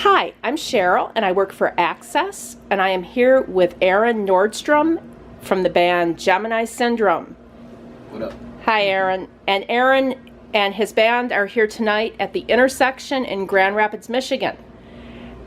Hi, I'm Cheryl, and I work for Access, and I am here with Aaron Nordstrom from the band Gemini Syndrome. What up? Hi, Aaron. And Aaron and his band are here tonight at the Intersection in Grand Rapids, Michigan.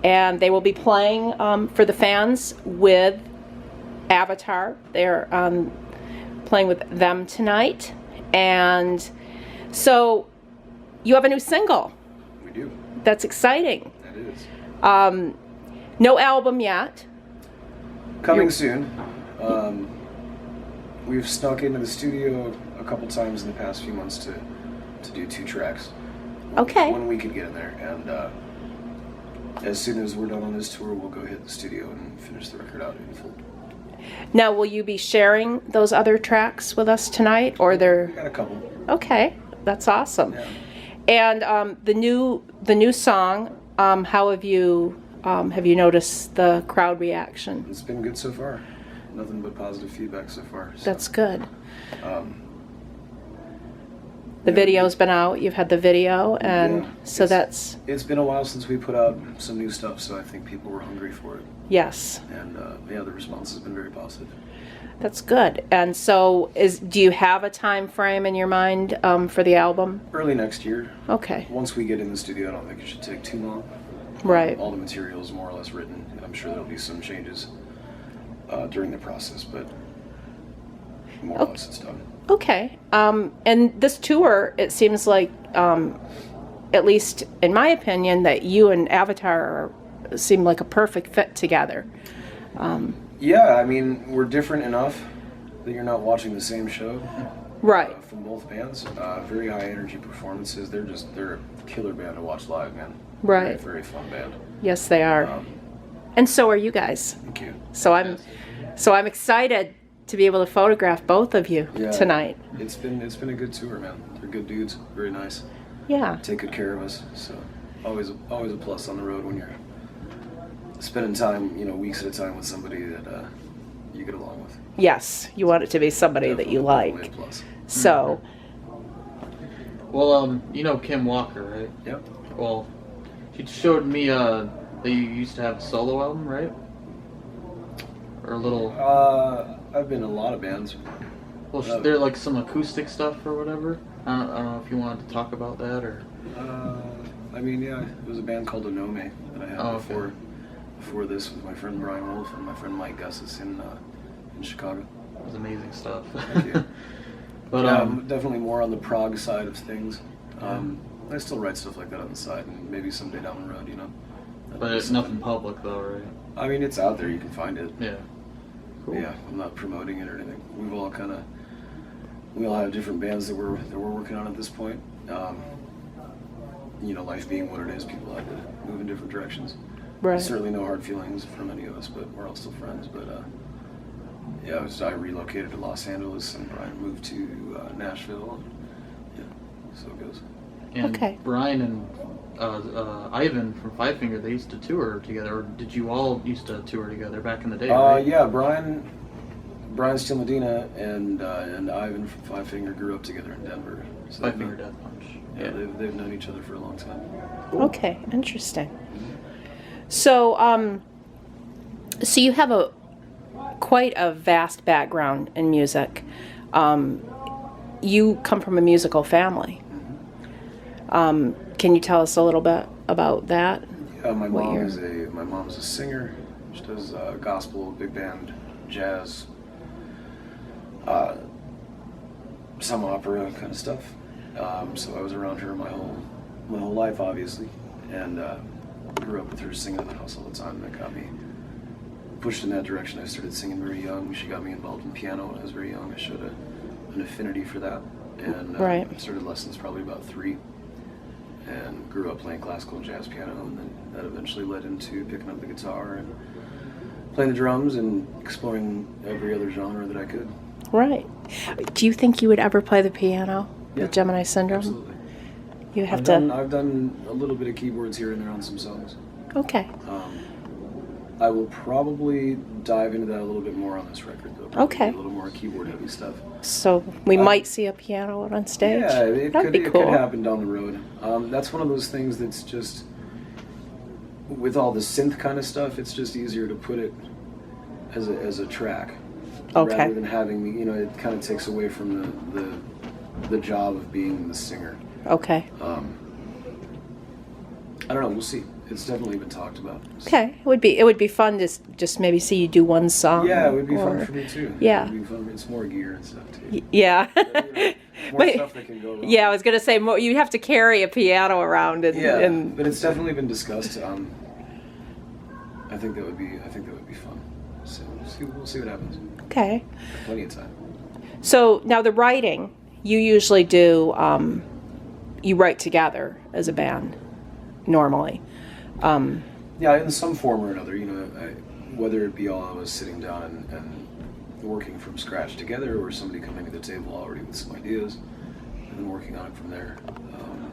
And they will be playing for the fans with Avatar. They're playing with them tonight. And so you have a new single. We do. That's exciting. That is. No album yet. Coming soon. We've snuck into the studio a couple times in the past few months to do 2 tracks. Okay. When we could get in there, and as soon as we're done on this tour, we'll go hit the studio and finish the record out in full. Now, will you be sharing those other tracks with us tonight, or they're? We got a couple. Okay, that's awesome. Yeah. And the new song. How have you noticed the crowd reaction? It's been good so far. Nothing but positive feedback so far. So, That's good. The yeah, video's been out. You've had the video, and yeah, so that's. It's been a while since we put out some new stuff, so I think people were hungry for it. Yes. And yeah, the response has been very positive. That's good. And so, do you have a time frame in your mind for the album? Early next year. Okay. Once we get in the studio, I don't think it should take too long. Right. All the material is more or less written, and I'm sure there'll be some changes during the process, but more or less it's done. Okay. And this tour, it seems like, at least in my opinion, that you and Avatar seem like a perfect fit together. Yeah, I mean, we're different enough that you're not watching the same show. Right. From both bands. Very high energy performances. They're a killer band to watch live, man. Right. Very, very fun band. Yes, they are. And so are you guys. Thank you. So I'm excited to be able to photograph both of you tonight. It's been a good tour, man. They're good dudes. Very nice. Yeah. Take good care of us. So always a plus on the road when you're spending time, weeks at a time with somebody that you get along with. Yes, you want it to be somebody that you like. Plus. So. Well, you know Kim Walker, right? Yep. Well, she showed me that you used to have a solo album, right? Or a little. I've been in a lot of bands. Well, there like some acoustic stuff or whatever. I don't know if you wanted to talk about that or. I mean, yeah, it was a band called Onome that I had before this with my friend Brian Wolf and my friend Mike Gussis in Chicago. It was amazing stuff. Thank you. But definitely more on the prog side of things. I still write stuff like that on the side, and maybe someday down the road, But it's nothing public though, right? I mean, it's out there. You can find it. Yeah. Cool. Yeah, I'm not promoting it or anything. We all have different bands that we're working on at this point. Life being what it is, people have to move in different directions. Right. Certainly no hard feelings from any of us, but we're all still friends. But yeah, I relocated to Los Angeles, and Brian moved to Nashville. And, yeah, so it goes. And Okay. Brian and Ivan from Five Finger, they used to tour together. Or did you all used to tour together back in the day? Right? Yeah, Brian Steele Medina and Ivan from Five Finger grew up together in Denver. So Five Finger Death Punch. Yeah, they've known each other for a long time. Okay, interesting. So, so you have quite a vast background in music. You come from a musical family. Can you tell us a little bit about that? Yeah, my mom's a singer. She does gospel, big band, jazz, some opera kind of stuff. So I was around her my whole life, obviously, and grew up with her singing in the house all the time. That got me pushed in that direction. I started singing very young. She got me involved in piano when I was very young. I showed an affinity for that, and started lessons probably about 3, and grew up playing classical and jazz piano, and then that eventually led into picking up the guitar and playing the drums and exploring every other genre that I could. Right. Do you think you would ever play the piano with Yeah, Gemini Syndrome? Absolutely. You have I've done a little bit of keyboards here and there on some songs. Okay. I will probably dive into that a little bit more on this record, though. Probably Okay. A little more keyboard heavy stuff. So we might see a piano on stage? Yeah, it That'd be could cool. happen down the road. That's one of those things that's just, with all the synth kind of stuff, it's just easier to put it as a track. Okay. Rather than having, you know, it kind of takes away from the job of being the singer. Okay. I don't know. We'll see. It's definitely been talked about. Okay. It would be fun to just maybe see you do one song. Yeah, it would be or- fun for me too. Yeah. It would be fun. It's more gear and stuff too. Yeah. More But- stuff that can go wrong. Yeah, I was gonna say more. You have to carry a piano around, and, Yeah, and but it's definitely been discussed. I think that would be fun. So we'll see what happens. okay. Plenty of time. So now the writing, you usually do. You write together as a band, normally. Yeah, in some form or another. You know, whether it be all of us sitting down and working from scratch together, or somebody coming to the table already with some ideas and then working on it from there.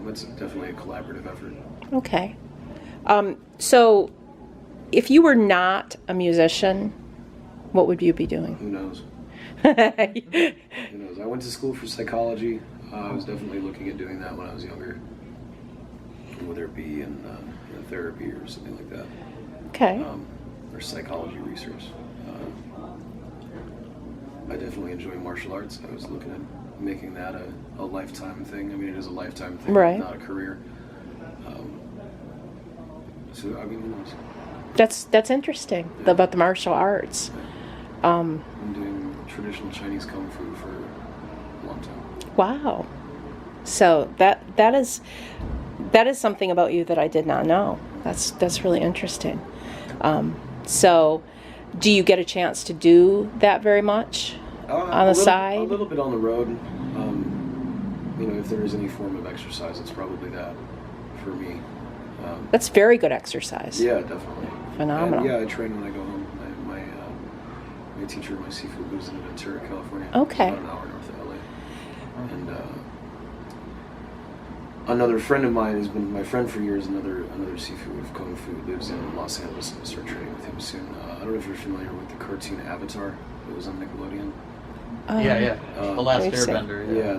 It's definitely a collaborative effort. Okay. So, if you were not a musician, what would you be doing? Who knows? Who knows? I went to school for psychology. I was definitely looking at doing that when I was younger, whether it be in therapy or something like that, Okay. or psychology research. I definitely enjoy martial arts. I was looking at making that a lifetime thing. I mean, it is a lifetime thing, Right. not a career. So, I mean, who knows? That's interesting about the martial arts. I'm doing traditional Chinese kung fu for a long time. Wow. So that is something about you that I did not know. That's really interesting. So, do you get a chance to do that very much on the side? A little bit on the road. You know, if there is any form of exercise, it's probably that for me. That's very good exercise. Yeah, definitely. Phenomenal. And, yeah, I train when I go home. My teacher, my seafood, lives in Ventura, California. Okay. It's about an hour north of LA. And another friend of mine has been my friend for years. Another seafood of kung fu lives in Los Angeles. I'm gonna start training with him soon. I don't know if you're familiar with the cartoon Avatar that was on Nickelodeon. Yeah. The Last Interesting. Airbender. Yeah,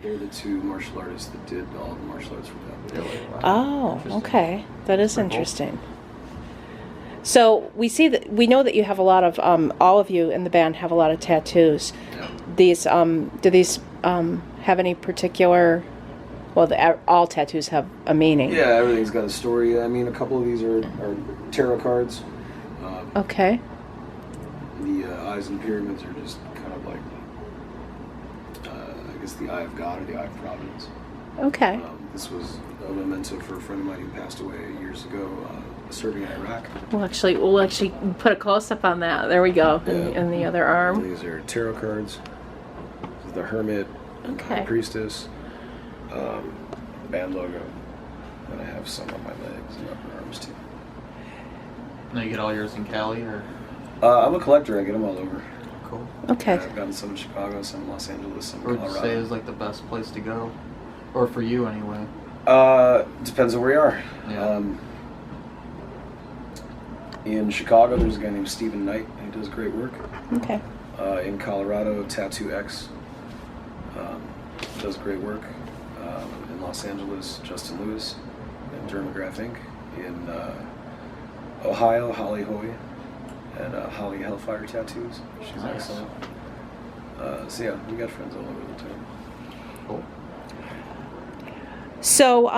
they're the two martial artists that did all the martial arts for that. Really? Wow. Oh, Interesting. okay. That is Pretty cool. interesting. So we know that you have a lot of all of you in the band have a lot of tattoos. Yeah. These do these have any particular? Well, all tattoos have a meaning. Yeah, everything's got a story. I mean, a couple of these are tarot cards. Okay. The eyes and pyramids are just kind of like, I guess, the eye of God or the eye of Providence. Okay. This was a memento for a friend of mine who passed away years ago, serving in Iraq. We'll actually put a close up on that. There we go. Yeah. In the other arm. These are tarot cards. This is the Hermit, Okay. High Priestess, band logo, and I have some on my legs and upper arms too. Now you get all yours in Cali, or I'm a collector. I get them all over. cool? Okay. I've gotten some in Chicago, some in Los Angeles, some Or in would you say Colorado. is like the best place to go, or for you anyway? Depends on where you are. Yeah. In Chicago, there's a guy named Stephen Knight. He does great work. Okay. In Colorado, Tattoo X does great work. In Los Angeles, Justin Lewis and Dermograph Inc. In Ohio, Holly Hoy and Holly Hellfire Tattoos. She's Nice. excellent. So yeah, we got friends all over the town. Cool. So,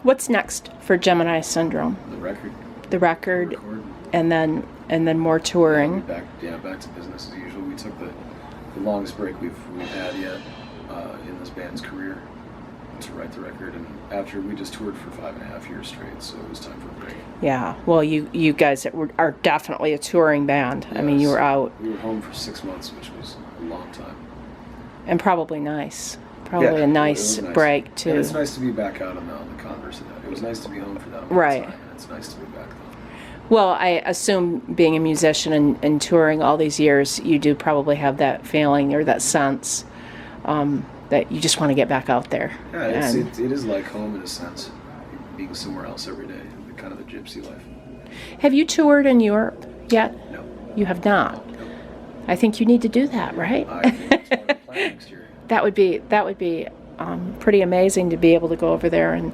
what's next for Gemini Syndrome? The record. The record, Record. and then more touring. Back to business as usual. We took the longest break we've had yet in this band's career to write the record, and after we just toured for 5.5 years straight, so it was time for a break. Yeah. Well, you guys are definitely a touring band. I mean, you were out, We were home for 6 months, which was a long time. and probably nice. Probably Yeah, a nice, it was nice. break too. And it's nice to be back out on the converse of that. It was nice to be home for that amount Right. of time, and it's nice to be back though. Well, I assume being a musician and touring all these years, you do probably have that feeling or that sense that you just want to get back out there. Yeah, And- it is like home in a sense, being somewhere else every day, kind of the gypsy life. Have you toured in Europe yet? No. You have not. No. I think you need to do that, right? I think that's what I'm planning next year. That would be pretty amazing to be able to go over there and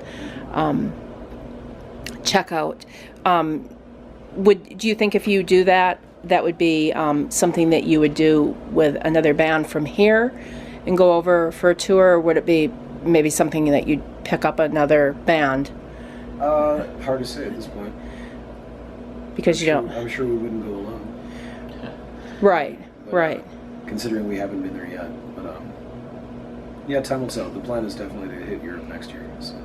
check out. Do you think if you do that, that would be something that you would do with another band from here and go over for a tour, or would it be maybe something that you'd pick up another band? Hard to say at this point. Because I'm sure we wouldn't go alone. Right, But, right. Considering we haven't been there yet, but yeah, time will tell. The plan is definitely to hit Europe next year. So.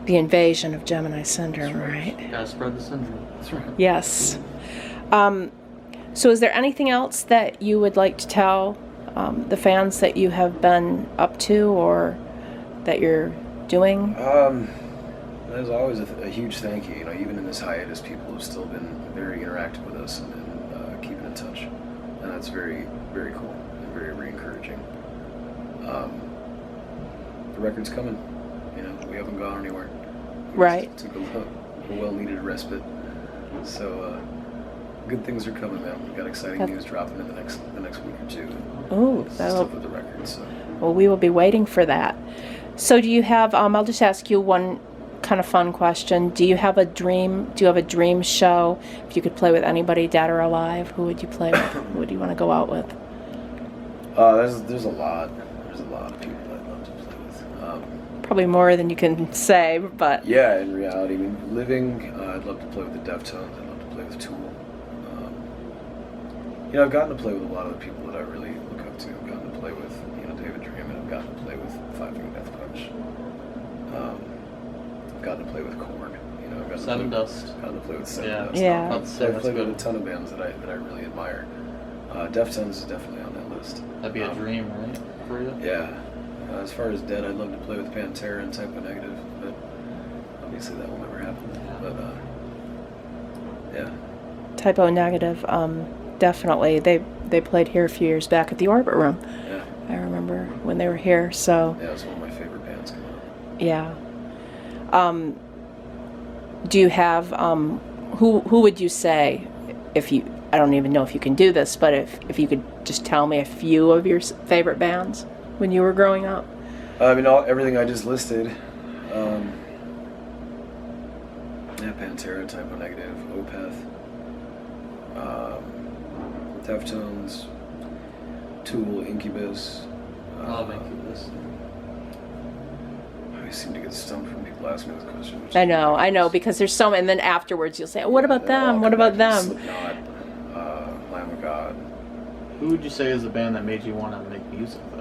The invasion of Gemini syndrome, right? Gotta spread the syndrome. That's right. Yes. So is there anything else that you would like to tell the fans that you have been up to or that you're doing? There's always a huge thank you. You know, even in this hiatus, people have still been very interactive with us and keeping in touch, and that's very, very cool and very, very encouraging. The record's coming. You know, we haven't gone anywhere. We Right. just took a well-needed respite. So good things are coming, man. We've got exciting news dropping in the next week or two. Oh, Stuff with the record. So. well, we will be waiting for that. So do you have, I'll just ask you one kind of fun question. Do you have a dream? Do you have a dream show? If you could play with anybody, dead or alive, who would you play with? Who would you want to go out with? There's a lot. There's a lot of people I'd love to play with. Probably more than you can say, but Yeah, in reality, I mean, living, I'd love to play with the Deftones. I'd love to play with Tool. You know, I've gotten to play with a lot of the people that I really look up to. I've gotten to play with, you know, David Draymond. I've gotten to play with Five Finger Death Punch. I've gotten to play with Korn. You know, I've gotten Seven to Dust. gotten to play with Seven Yeah. Dust. Yeah. I'd say I've that's played with good. a ton of bands that I really admire. Deftones is definitely on that list. That'd be a dream, right, for you? Yeah. As far as Dead, I'd love to play with Pantera and Type O Negative, but obviously that will never happen. But yeah. Type O Negative, definitely. They played here a few years back at the Orbit Room. Yeah. I remember when they were here. So Yeah, it's one of my favorite bands coming up. yeah. Do you have who would you say if you? I don't even know if you can do this, but if you could just tell me a few of your favorite bands when you were growing up. I mean, everything I just listed. Yeah, Pantera, Type O Negative, Opeth, Deftones, Tool, Incubus. I love Incubus. I seem to get stumped when people ask me this question. I know, because there's so many, and then afterwards you'll say, "What about them? What about them?" Slipknot, Lamb of God. Who would you say is the band that made you want to make music, though?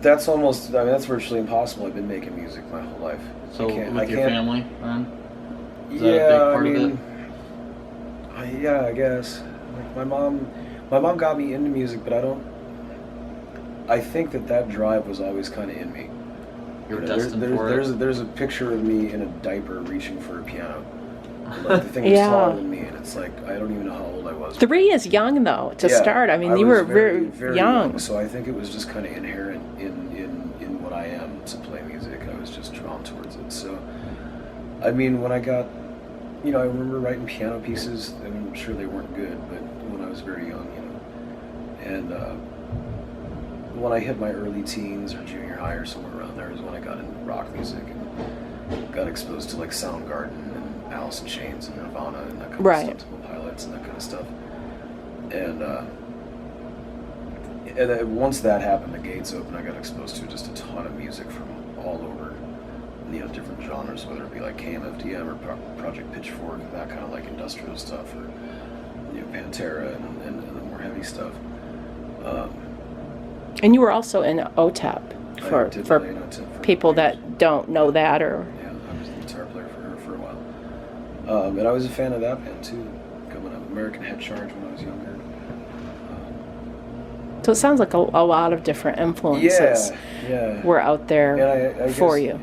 That's almost, I mean, that's virtually impossible. I've been making music my whole life. So I with your family, then? Is that a Yeah, big part I of mean, it? yeah, I guess. Like my mom got me into music, but I think that drive was always kind of in me. You were You know, destined for it? there's a picture of me in a diaper reaching for a piano. Like the thing was Yeah. taller than me, and it's like I don't even know how old I was. 3 is young though to Yeah, start. I mean, you was were very young. So I think it was just kind of inherent in what I am to play music. I was just drawn towards it. So, I mean, when I got, you know, I remember writing piano pieces. I'm sure they weren't good, but when I was very young, you know, and when I hit my early teens or junior high or somewhere around there is when I got into rock music and got exposed to like Soundgarden and Alice in Chains and Nirvana and that kind of Right. stuff, Temple Pilots and that kind of stuff. And then once that happened, the gates opened. I got exposed to just a ton of music from all over, you know, different genres, whether it be like KMFDM or Project Pitchfork, that kind of like industrial stuff, or you know, Pantera and the more heavy stuff. And you were also in OTEP I for did play in OTEP for people 4 years. that don't know that or. Yeah, I was the guitar player for her for a while. And I was a fan of that band too, coming up. American Head Charge when I was younger. So it sounds like a lot of different influences Yeah. were out there And I for guess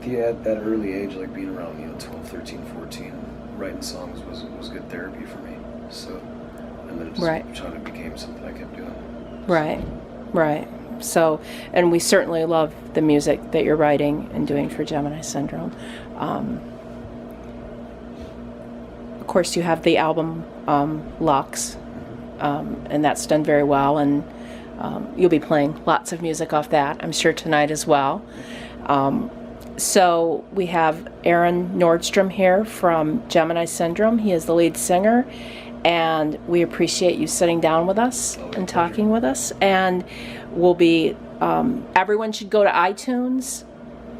you. at that early age, like being around, you know, 12, 13, 14, writing songs was good therapy for me. So, and then it just Right. kind of became something I kept doing. Right. So, and we certainly love the music that you're writing and doing for Gemini Syndrome. Of course, you have the album Lux, and that's done very well, and you'll be playing lots of music off that, I'm sure, tonight as well. So we have Aaron Nordstrom here from Gemini Syndrome. He is the lead singer, and we appreciate you sitting down with us and talking with us. And we'll be, everyone should go to iTunes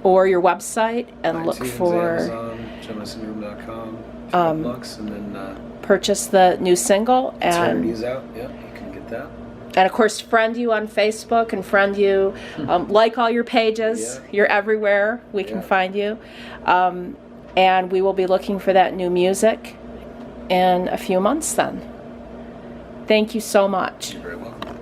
or your website and look for Amazon, GeminiSyndrome.com, $12, and then purchase the new single. Eternity's out. Yeah, you can get that. And of course, friend you on Facebook and friend you, like all your pages. Yeah. You're everywhere. We can find you. And we will be looking for that new music in a few months then. Thank you so much. You're very welcome.